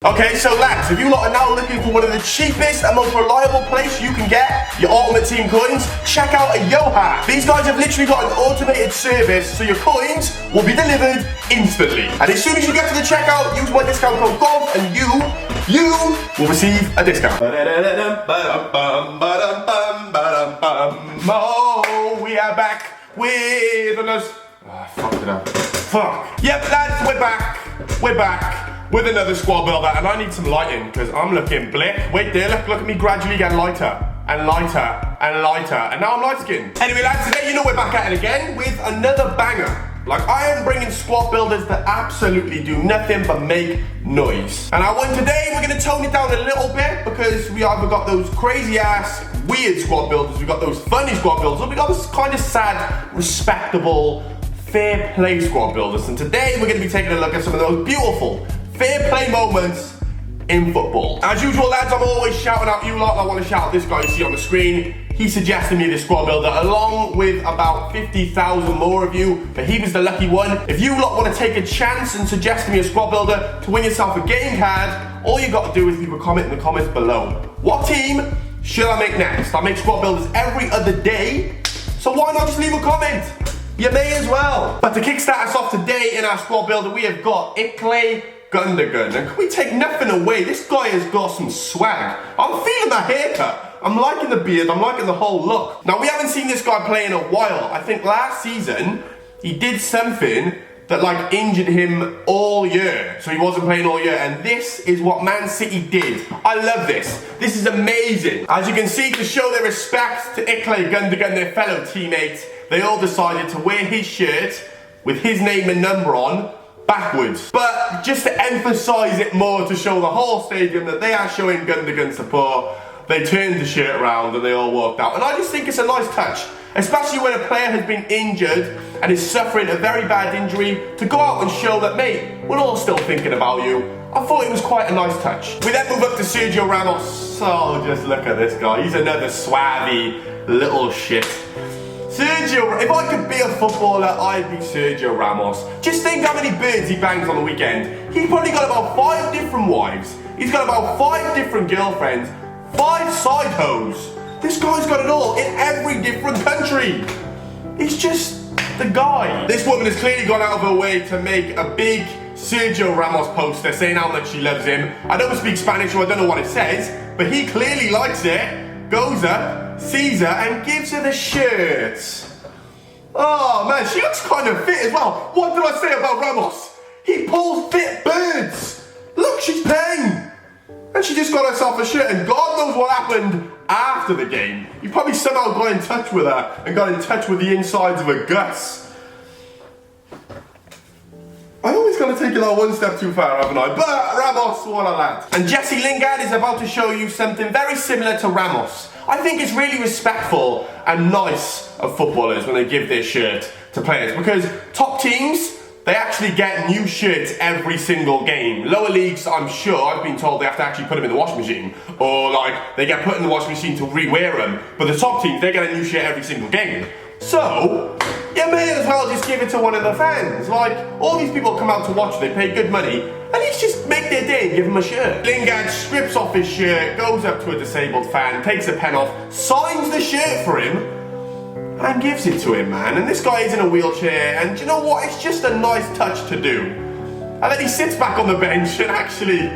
Okay, so lads, if you lot are now looking for one of the cheapest and most reliable place you can get your Ultimate Team coins, check out a Yoha. These guys have literally got an automated service, so your coins will be delivered instantly. And as soon as you get to the checkout, use my discount code GOALKEEPER and you will receive a discount. Oh, we are back with another... I fucked it up. Fuck. Yep, lads, we're back with another squad builder, and I need some lighting because I'm looking blick. Wait there, look at me gradually getting lighter and lighter and lighter, and now I'm light skinned. Anyway, lads, today you know we're back at it again with another banger. Like, I am bringing squad builders that absolutely do nothing but make noise. And today we're gonna tone it down a little bit because we either got those crazy ass weird squad builders, we got those funny squad builders, or we got this kind of sad, respectable, fair play squad builders. And today we're gonna be taking a look at some of those beautiful fair play moments in football. As usual, lads, I'm always shouting out you lot. I want to shout out this guy you see on the screen. He suggested me this squad builder along with about 50,000 more of you, but he was the lucky one. If you lot want to take a chance and suggest me a squad builder to win yourself a game card, all you got to do is leave a comment in the comments below. What team should I make next? I make squad builders every other day, so why not just leave a comment? You may as well. But to kickstart us off today in our squad builder, we have got İlkay, Gündoğan. And can we take nothing away? This guy has got some swag. I'm feeling that haircut. I'm liking the beard. I'm liking the whole look. Now, we haven't seen this guy play in a while. I think last season, he did something that like injured him all year. So he wasn't playing all year. And this is what Man City did. I love this. This is amazing. As you can see, to show their respect to İlkay Gündoğan, their fellow teammates, they all decided to wear his shirt with his name and number on backwards. But just to emphasize it more, to show the whole stadium that they are showing Gündoğan support, they turned the shirt around and they all walked out. And I just think it's a nice touch, especially when a player has been injured and is suffering a very bad injury, to go out and show that, mate, we're all still thinking about you. I thought it was quite a nice touch. We then move up to Sergio Ramos. Oh, just look at this guy. He's another swabby little shit. Sergio, if I could be a footballer, I'd be Sergio Ramos. Just think how many birds he bangs on the weekend. He's probably got about 5 different wives. He's got about 5 different girlfriends, 5 side hoes. This guy's got it all in every different country. He's just the guy. This woman has clearly gone out of her way to make a big Sergio Ramos poster saying how much she loves him. I don't speak Spanish, so I don't know what it says, but he clearly likes it. Goes up, sees her, and gives her the shirt. Oh man, she looks kind of fit as well. What did I say about Ramos? He pulls fit birds. Look, she's paying. And she just got herself a shirt, and God knows what happened after the game. He probably somehow got in touch with her and got in touch with the insides of her guts. I always gotta take it that one step too far, haven't I? But Ramos, what a lad. And Jesse Lingard is about to show you something very similar to Ramos. I think it's really respectful and nice of footballers when they give their shirt to players, because top teams, they actually get new shirts every single game. Lower leagues, I'm sure, I've been told they have to actually put them in the washing machine, or like they get put in the washing machine to re-wear them. But the top teams, they get a new shirt every single game. So, you may as well just give it to one of the fans. Like, all these people come out to watch, they pay good money, at least just make their day and give them a shirt. Lingard strips off his shirt, goes up to a disabled fan, takes a pen off, signs the shirt for him, and gives it to him, man. And this guy is in a wheelchair, and you know what? It's just a nice touch to do. And then he sits back on the bench and actually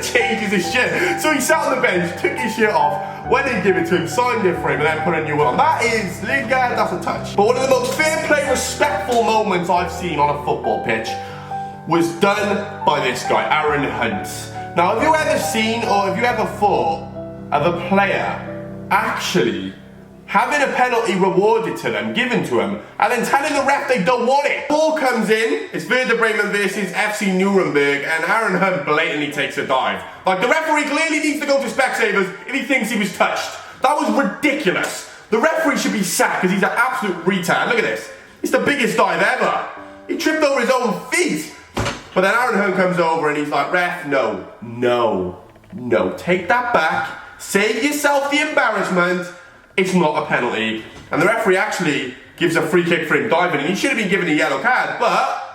changes his shirt. So he sat on the bench, took his shirt off, went and gave it to him, signed it for him, and then put a new one on. That is, Lingard, that's a touch. But one of the most fair play, respectful moments I've seen on a football pitch was done by this guy, Aaron Hunt. Now, have you ever seen or have you ever thought of a player actually having a penalty rewarded to them, given to them, and then telling the ref they don't want it? Ball comes in, it's Werder Bremen versus FC Nuremberg, and Aaron Hunt blatantly takes a dive. Like, the referee clearly needs to go to Specsavers if he thinks he was touched. That was ridiculous. The referee should be sacked because he's an absolute retard. Look at this. It's the biggest dive ever. He tripped over his own feet. But then Aaron Hunt comes over and he's like, ref, no, take that back. Save yourself the embarrassment. It's not a penalty. And the referee actually gives a free kick for him diving, and he should have been given a yellow card, but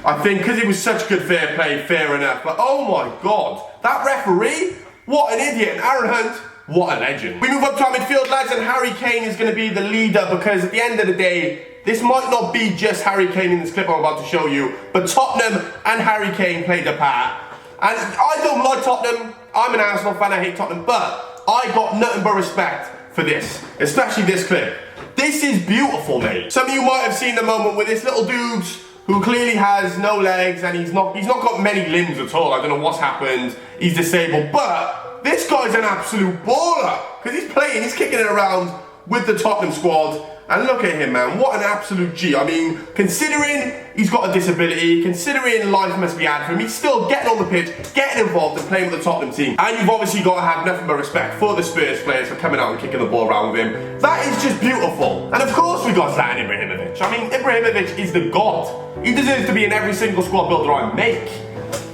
I think because it was such good fair play, fair enough. But oh my God, that referee, what an idiot. And Aaron Hunt, what a legend. We move up to our midfield, lads, and Harry Kane is going to be the leader because at the end of the day, this might not be just Harry Kane in this clip I'm about to show you, but Tottenham and Harry Kane played a part. And I don't like Tottenham. I'm an Arsenal fan, I hate Tottenham, but I got nothing but respect for this, especially this clip. This is beautiful, mate. Some of you might have seen the moment with this little dude who clearly has no legs and he's not got many limbs at all. I don't know what's happened. He's disabled, but this guy's an absolute baller because he's playing, he's kicking it around with the Tottenham squad. And look at him, man, what an absolute G. I mean, considering he's got a disability, considering life must be hard for him, he's still getting on the pitch, getting involved and playing with the Tottenham team. And you've obviously got to have nothing but respect for the Spurs players for coming out and kicking the ball around with him. That is just beautiful. And of course we got Zlatan Ibrahimović. I mean, Ibrahimović is the god. He deserves to be in every single squad builder I make.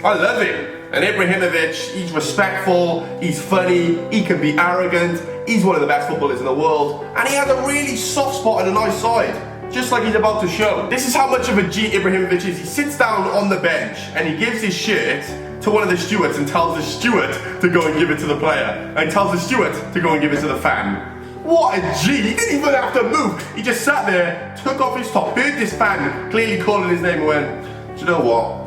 I love him. And Ibrahimović, he's respectful, he's funny, he can be arrogant, he's one of the best footballers in the world, and he has a really soft spot and a nice side, just like he's about to show. This is how much of a G Ibrahimović is. He sits down on the bench and he gives his shirt to one of the stewards and tells the steward to go and give it to the player, and tells the steward to go and give it to the fan. What a G, he didn't even have to move. He just sat there, took off his top, heard this fan clearly calling his name and went, do you know what?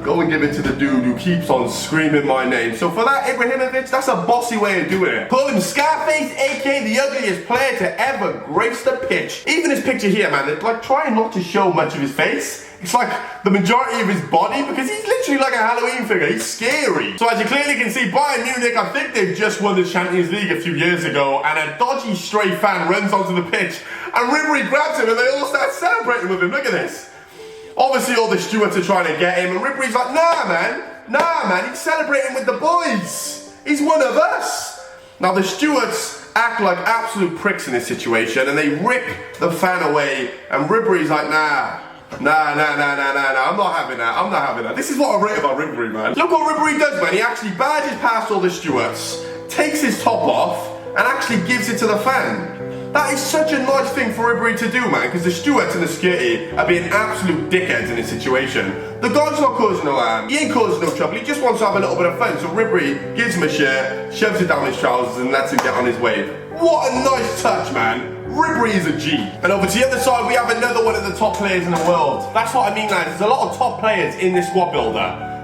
Go and give it to the dude who keeps on screaming my name. So for that, Ibrahimović, that's a bossy way of doing it. Call him Scarface, aka the ugliest player to ever grace the pitch. Even his picture here, man, it's like trying not to show much of his face. It's like the majority of his body because he's literally like a Halloween figure. He's scary. So as you clearly can see, Bayern Munich, I think they've just won the Champions League a few years ago, and a dodgy stray fan runs onto the pitch and Ribéry grabs him and they all start celebrating with him. Look at this. Obviously all the stewards are trying to get him and Ribéry's like, nah man, he's celebrating with the boys. He's one of us. Now the stewards act like absolute pricks in this situation and they rip the fan away and Ribéry's like, nah, I'm not having that. This is what I rate about Ribéry, man. Look what Ribéry does, man. He actually barges past all the stewards, takes his top off and actually gives it to the fan. That is such a nice thing for Ribéry to do, man, because the stewards and the security are being absolute dickheads in this situation. The guy's not causing no harm, he ain't causing no trouble, he just wants to have a little bit of fun. So Ribéry gives him a shirt, shoves it down his trousers and lets him get on his way. What a nice touch, man. Ribéry is a G. And over to the other side, we have another one of the top players in the world. That's what I mean, lads. There's a lot of top players in this squad builder.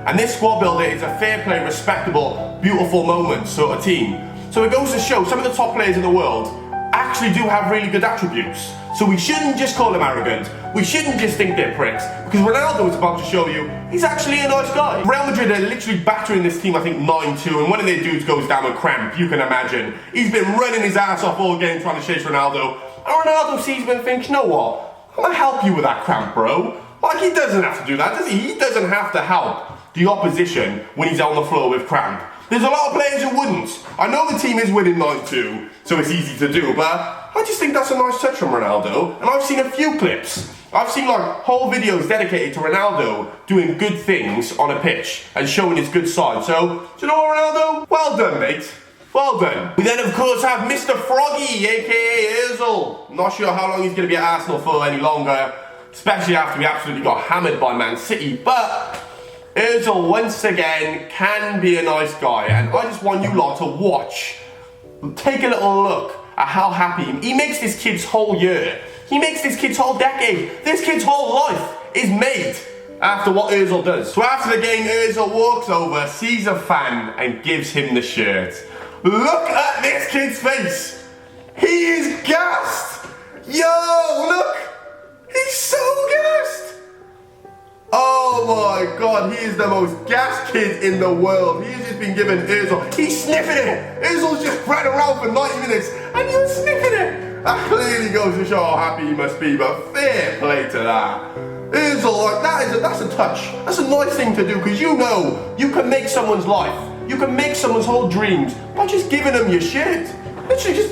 And this squad builder is a fair play, respectable, beautiful moment sort of team. So it goes to show some of the top players in the world actually do have really good attributes. So we shouldn't just call them arrogant. We shouldn't just think they're pricks. Because Ronaldo is about to show you, he's actually a nice guy. Real Madrid are literally battering this team, I think 9-2, and one of their dudes goes down with cramp, you can imagine. He's been running his ass off all game trying to chase Ronaldo. And Ronaldo sees him and thinks, you know what? I'm gonna help you with that cramp, bro. Like, he doesn't have to do that, does he? He doesn't have to help the opposition when he's on the floor with cramp. There's a lot of players who wouldn't. I know the team is winning 9-2, so it's easy to do, but I just think that's a nice touch from Ronaldo, and I've seen a few clips. I've seen like whole videos dedicated to Ronaldo doing good things on a pitch and showing his good side. So, do you know what, Ronaldo? Well done, mate. Well done. We then of course have Mr. Froggy, aka Ozil. Not sure how long he's going to be at Arsenal for any longer, especially after we absolutely got hammered by Man City, but Ozil once again can be a nice guy, and I just want you lot to watch. Take a little look at how happy he makes this kid's whole year. He makes this kid's whole decade. This kid's whole life is made after what Ozil does. So after the game, Ozil walks over, sees a fan, and gives him the shirt. Look at this kid's face. He is gassed. Yo, look. He's so gassed. Oh my God, he is the most gassed kid in the world. He's just been given Ozil. He's sniffing it. Ozil's just ran around for 90 minutes and you're sniffing it. That clearly goes to show how happy he must be, but fair play to that. Ozil, like that's a touch. That's a nice thing to do because you know you can make someone's life. You can make someone's whole dreams by just giving them your shit. Literally just,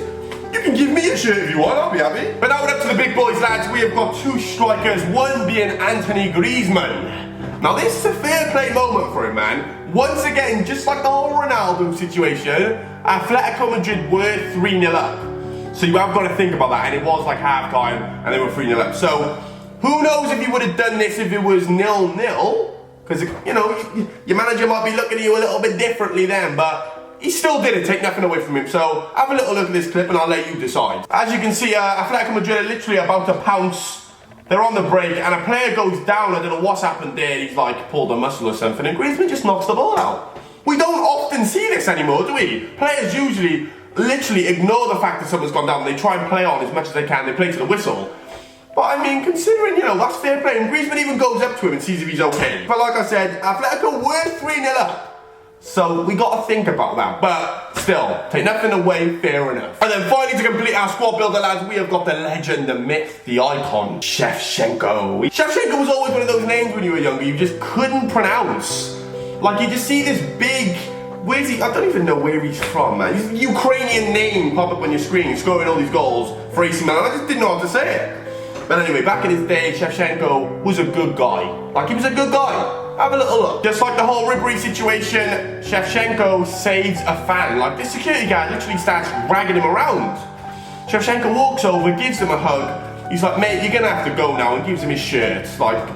you can give me a shirt if you want, I'll be happy. But now we're up to the big boys, lads. We have got two strikers, one being Anthony Griezmann. Now this is a fair play moment for him, man. Once again, just like the whole Ronaldo situation, Atletico Madrid were 3-0 up. So you have got to think about that, and it was like half time, and they were 3-0 up. So Who knows if he would have done this if it was 0-0? Because, you know, your manager might be looking at you a little bit differently then, but he still did it, take nothing away from him. So have a little look at this clip and I'll let you decide. As you can see, Atletico Madrid are literally about to pounce. They're on the break and a player goes down. I don't know what's happened there. He's like pulled a muscle or something and Griezmann just knocks the ball out. We don't often see this anymore, do we? Players usually literally ignore the fact that someone's gone down. They try and play on as much as they can. They play to the whistle. But I mean, considering, you know, that's fair play. And Griezmann even goes up to him and sees if he's okay. But like I said, Atletico were 3-0 up. So we got to think about that. But still, take nothing away, fair enough. And then finally, to complete our squad builder, lads, we have got the legend, the myth, the icon, Shevchenko. Shevchenko was always one of those names when you were younger you just couldn't pronounce. Like, you just see this big... Where's he? I don't even know where he's from, man. He's a Ukrainian name pop up on your screen, scoring all these goals for AC Milan. I just didn't know how to say it. But anyway, back in his day, Shevchenko was a good guy. Like, he was a good guy. Have a little look. Just like the whole Ribéry situation, Shevchenko saves a fan. Like, this security guard literally starts dragging him around. Shevchenko walks over, gives him a hug. He's like, mate, you're gonna have to go now, and gives him his shirt. Like,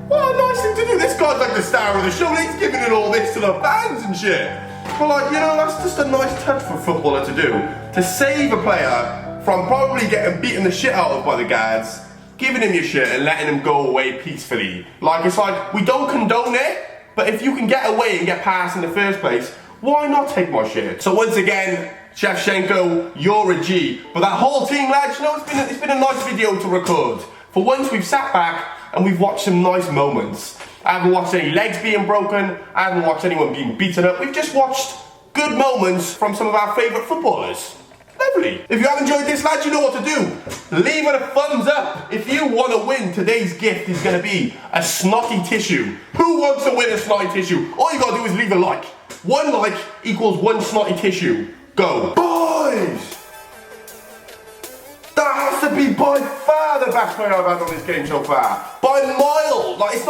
what a nice thing to do. This guy's like the star of the show, and he's giving it all this to the fans and shit. But like, you know, that's just a nice touch for a footballer to do. To save a player from probably getting beaten the shit out of by the guards, giving him your shirt and letting him go away peacefully. Like, it's like, we don't condone it, but if you can get away and get past in the first place, why not take my shirt? So once again, Shevchenko, you're a G. But that whole team, lads, you know, it's been a nice video to record. For once, we've sat back and we've watched some nice moments. I haven't watched any legs being broken, I haven't watched anyone being beaten up. We've just watched good moments from some of our favourite footballers. Lovely. If you have enjoyed this, lads, you know what to do. Leave it a thumbs up. If you want to win, today's gift is going to be a snotty tissue. Who wants to win a snotty tissue? All you got to do is leave a like. 1 like equals 1 snotty tissue. Go. Boys! That has to be by far the best player I've had on this game so far. By a mile. Like, it's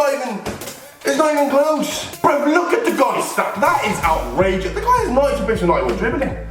not even close. Bro, look at the guy's stat. That is outrageous. The guy has 90% 91 dribbling.